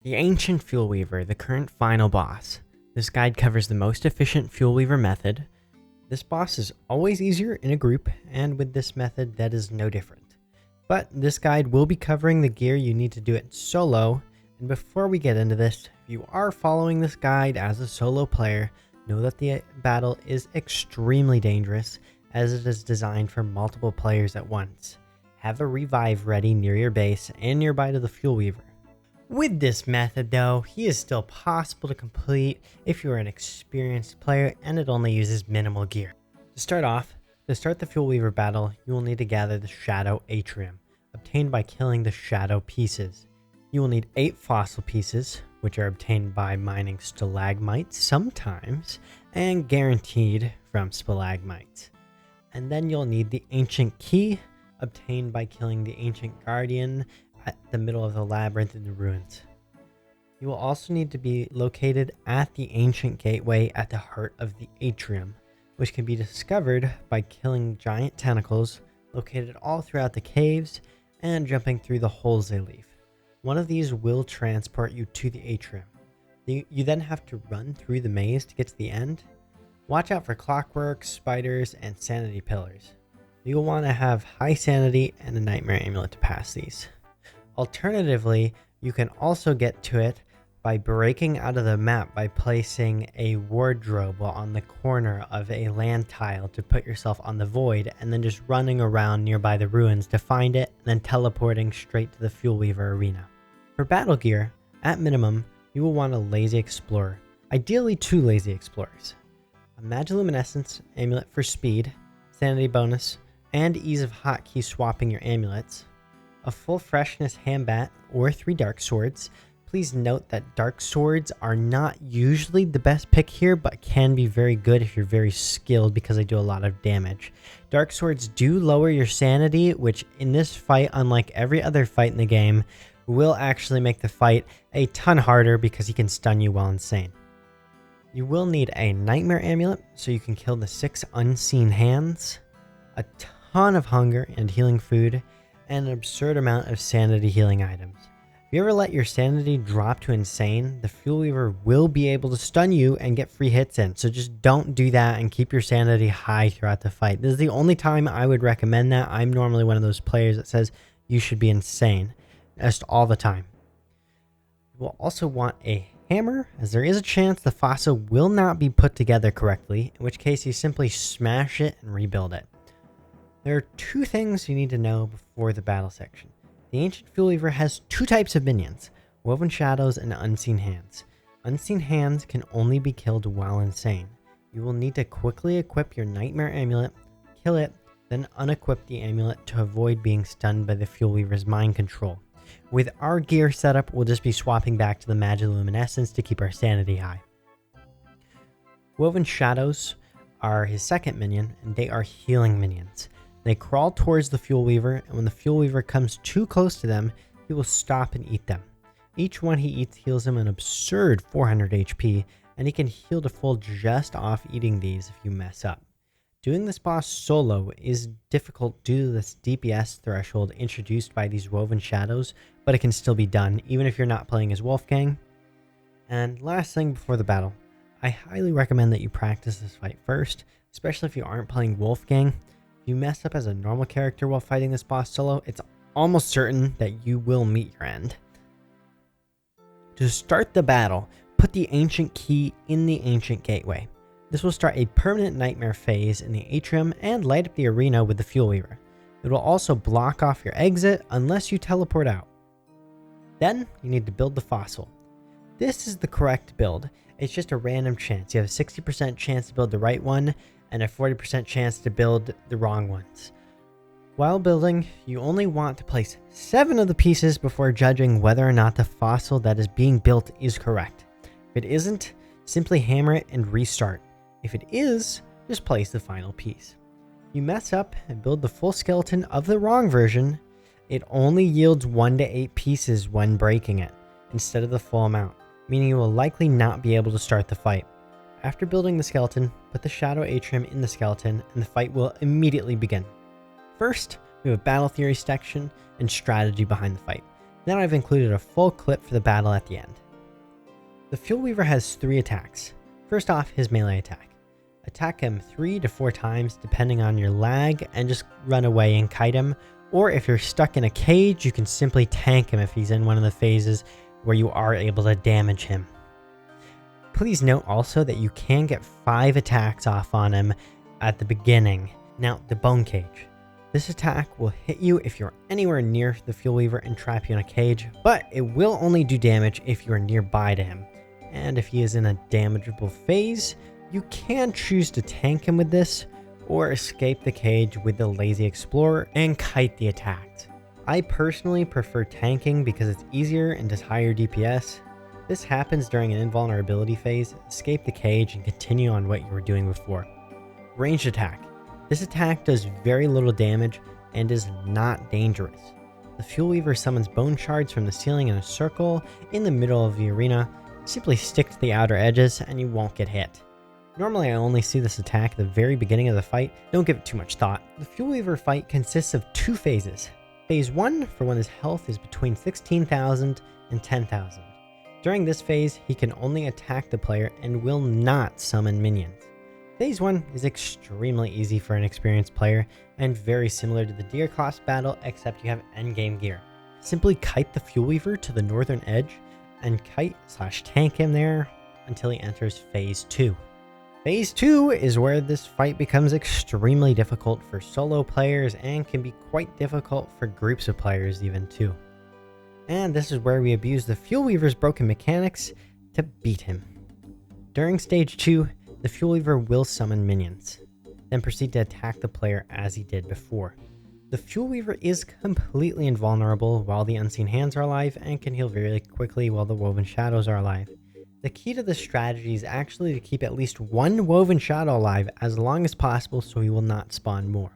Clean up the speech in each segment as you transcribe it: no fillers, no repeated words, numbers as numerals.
The Ancient Fuelweaver, the current final boss. This guide covers the most efficient Fuelweaver method. This boss is always easier in a group, and with this method that is no different. But this guide will be covering the gear you need to do it solo, and before we get into this, if you are following this guide as a solo player, know that the battle is extremely dangerous as it is designed for multiple players at once. Have a revive ready near your base and nearby to the Fuelweaver. With this method though, he is still possible to complete if you are an experienced player and it only uses minimal gear. To start off, to start the Fuelweaver battle, you will need to gather the Shadow Atrium, obtained by killing the Shadow pieces. You will need 8 fossil pieces, which are obtained by mining stalagmites sometimes, and guaranteed from stalagmites. And then you'll need the Ancient Key, obtained by killing the Ancient Guardian at the middle of the labyrinth in the ruins. You will also need to be located at the Ancient Gateway at the heart of the Atrium, which can be discovered by killing giant tentacles located all throughout the caves and jumping through the holes they leave. One of these will transport you to the Atrium. You then have to run through the maze to get to the end. Watch out for clockwork, spiders, and sanity pillars. You'll want to have high sanity and a nightmare amulet to pass these. Alternatively, you can also get to it by breaking out of the map by placing a wardrobe on the corner of a land tile to put yourself on the void, and then just running around nearby the ruins to find it, and then teleporting straight to the Fuelweaver arena. For battle gear, at minimum, you will want a Lazy Explorer, ideally 2 Lazy Explorers. A Magiluminescence amulet for speed, sanity bonus, and ease of hotkey swapping your amulets. A full freshness handbat or 3 dark swords. Please note that dark swords are not usually the best pick here, but can be very good if you're very skilled because they do a lot of damage. Dark swords do lower your sanity, which in this fight, unlike every other fight in the game, will actually make the fight a ton harder because he can stun you while insane. You will need a nightmare amulet so you can kill the 6 unseen hands, a ton of hunger and healing food, and an absurd amount of sanity healing items. If you ever let your sanity drop to insane, the Fuelweaver will be able to stun you and get free hits in, so just don't do that and keep your sanity high throughout the fight. This is the only time I would recommend that. I'm normally one of those players that says you should be insane just all the time. You will also want a hammer, as there is a chance the fossil will not be put together correctly, in which case you simply smash it and rebuild it. There are 2 things you need to know before the battle section. The Ancient Fuelweaver has 2 types of minions, Woven Shadows and Unseen Hands. Unseen Hands can only be killed while insane. You will need to quickly equip your Nightmare Amulet, kill it, then unequip the amulet to avoid being stunned by the Fuelweaver's mind control. With our gear setup, we'll just be swapping back to the Magiluminescence to keep our sanity high. Woven Shadows are his second minion, and they are healing minions. They crawl towards the Fuelweaver, and when the Fuelweaver comes too close to them, he will stop and eat them. Each one he eats heals him an absurd 400 HP, and he can heal to full just off eating these if you mess up. Doing this boss solo is difficult due to this DPS threshold introduced by these Woven Shadows, but it can still be done even if you're not playing as Wolfgang. And last thing before the battle, I highly recommend that you practice this fight first, especially if you aren't playing Wolfgang. If you mess up as a normal character while fighting this boss solo, it's almost certain that you will meet your end. To start the battle, put the Ancient Key in the Ancient Gateway. This will start a permanent nightmare phase in the Atrium and light up the arena with the Fuelweaver. It will also block off your exit unless you teleport out. Then, you need to build the fossil. This is the correct build. It's just a random chance. You have a 60% chance to build the right one and a 40% chance to build the wrong ones. While building, you only want to place 7 of the pieces before judging whether or not the fossil that is being built is correct. If it isn't, simply hammer it and restart. If it is, just place the final piece. If you mess up and build the full skeleton of the wrong version, it only yields 1 to 8 pieces when breaking it, instead of the full amount, meaning you will likely not be able to start the fight. After building the skeleton, put the Shadow Atrium in the skeleton, and the fight will immediately begin. First, we have a battle theory section and strategy behind the fight. Then I've included a full clip for the battle at the end. The Fuelweaver has 3 attacks. First off, his melee attack. Attack him 3 to 4 times depending on your lag and just run away and kite him. Or if you're stuck in a cage, you can simply tank him if he's in one of the phases where you are able to damage him. Please note also that you can get 5 attacks off on him at the beginning. Now, the Bone Cage. This attack will hit you if you're anywhere near the Fuelweaver and trap you in a cage, but it will only do damage if you are nearby to him. And if he is in a damageable phase, you can choose to tank him with this, or escape the cage with the Lazy Explorer and kite the attacks. I personally prefer tanking because it's easier and does higher DPS. This happens during an invulnerability phase. Escape the cage and continue on what you were doing before. Ranged attack. This attack does very little damage and is not dangerous. The Fuelweaver summons bone shards from the ceiling in a circle in the middle of the arena. Simply stick to the outer edges and you won't get hit. Normally I only see this attack at the very beginning of the fight. Don't give it too much thought. The Fuelweaver fight consists of 2 phases. Phase 1 for when his health is between 16,000 and 10,000. During this phase, he can only attack the player and will not summon minions. Phase 1 is extremely easy for an experienced player and very similar to the Deer class battle, except you have endgame gear. Simply kite the Fuelweaver to the northern edge and kite/tank him there until he enters Phase 2. Phase 2 is where this fight becomes extremely difficult for solo players and can be quite difficult for groups of players even too. And this is where we abuse the Fuelweaver's broken mechanics to beat him. During Stage 2, the Fuelweaver will summon minions, then proceed to attack the player as he did before. The Fuelweaver is completely invulnerable while the Unseen Hands are alive and can heal very quickly while the Woven Shadows are alive. The key to this strategy is actually to keep at least one Woven Shadow alive as long as possible so he will not spawn more.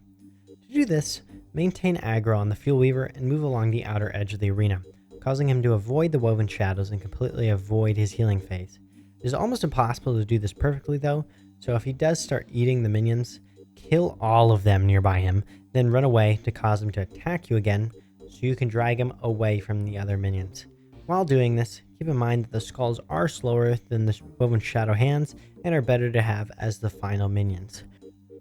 To do this, maintain aggro on the Fuelweaver and move along the outer edge of the arena, causing him to avoid the Woven Shadows and completely avoid his healing phase. It is almost impossible to do this perfectly though, so if he does start eating the minions, kill all of them nearby him, then run away to cause him to attack you again so you can drag him away from the other minions. While doing this, keep in mind that the skulls are slower than the Woven Shadow hands and are better to have as the final minions.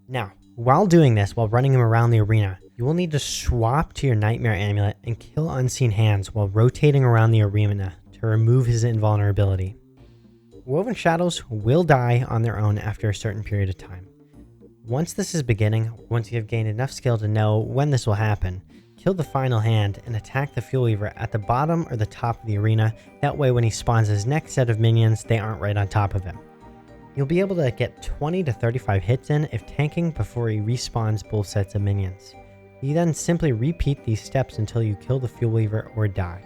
Now, while doing this, while running him around the arena, you will need to swap to your Nightmare Amulet and kill Unseen Hands while rotating around the arena to remove his invulnerability. Woven Shadows will die on their own after a certain period of time. Once this is beginning, once you have gained enough skill to know when this will happen, kill the final hand and attack the Fuelweaver at the bottom or the top of the arena. That way when he spawns his next set of minions, they aren't right on top of him. You'll be able to get 20 to 35 hits in if tanking before he respawns both sets of minions. You then simply repeat these steps until you kill the Fuelweaver or die.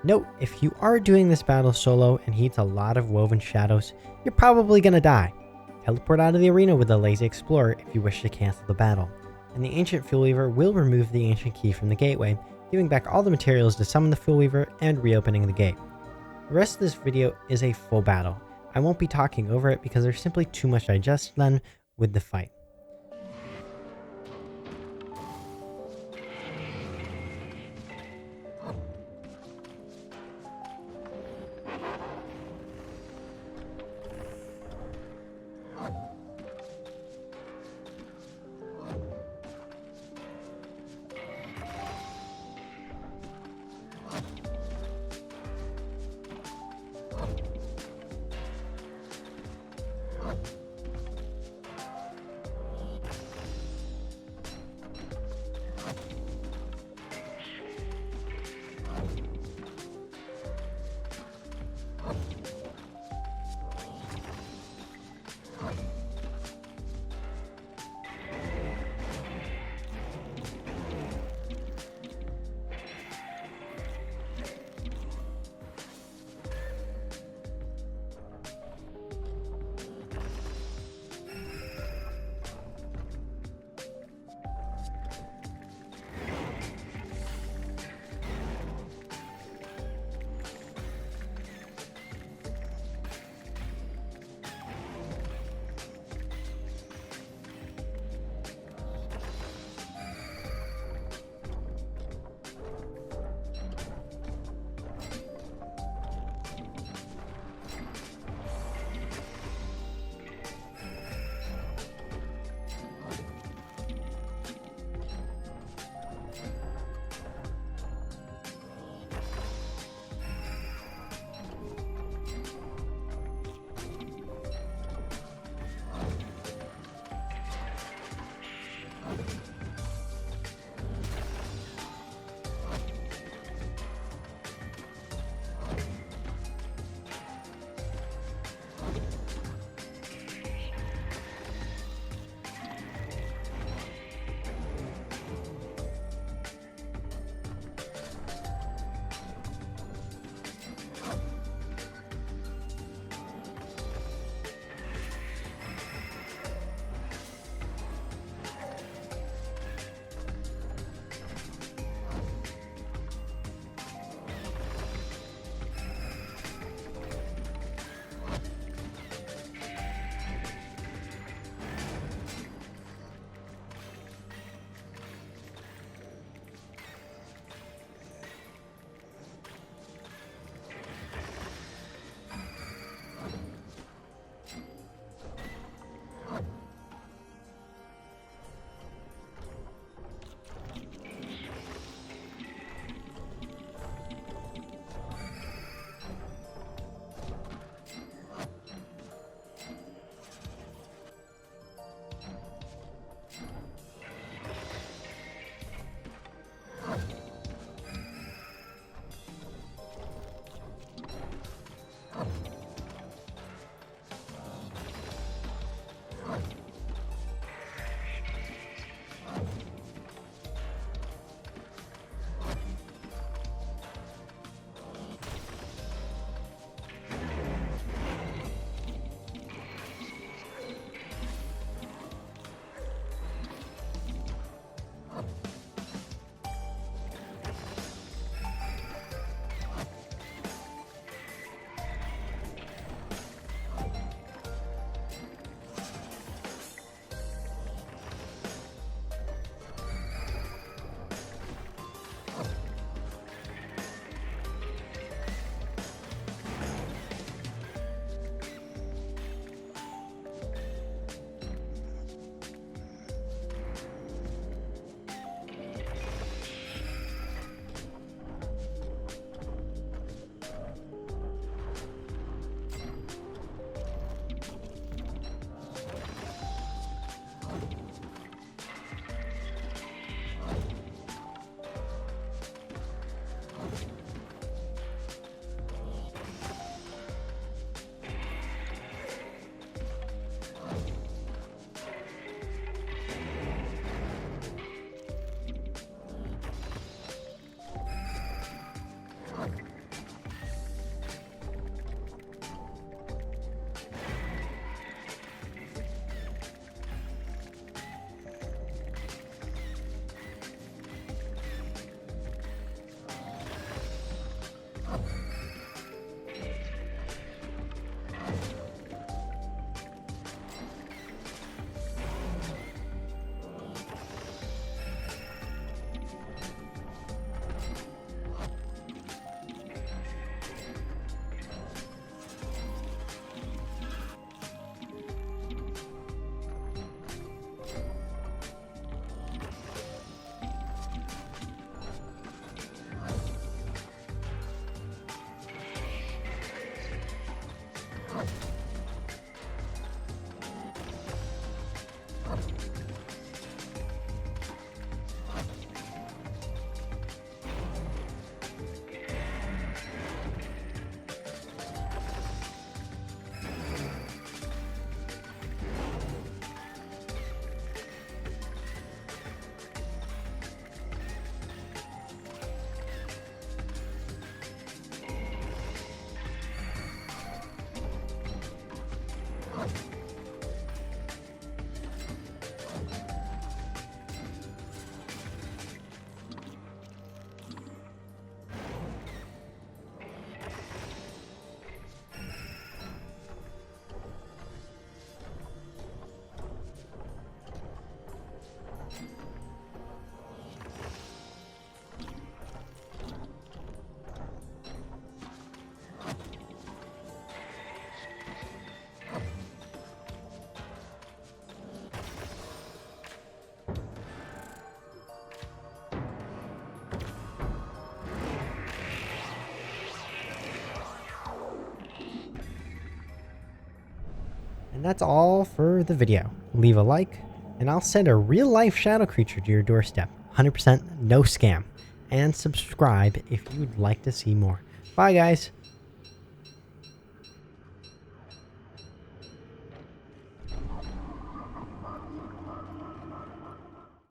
Note, if you are doing this battle solo and he eats a lot of Woven Shadows, you're probably going to die. Teleport out of the arena with the Lazy Explorer if you wish to cancel the battle. And the Ancient Fuelweaver will remove the Ancient Key from the gateway, giving back all the materials to summon the Fuelweaver and reopening the gate. The rest of this video is a full battle. I won't be talking over it because there's simply too much to digest then with the fight. And that's all for the video. Leave a like, and I'll send a real-life shadow creature to your doorstep. 100% no scam. And subscribe if you'd like to see more. Bye, guys.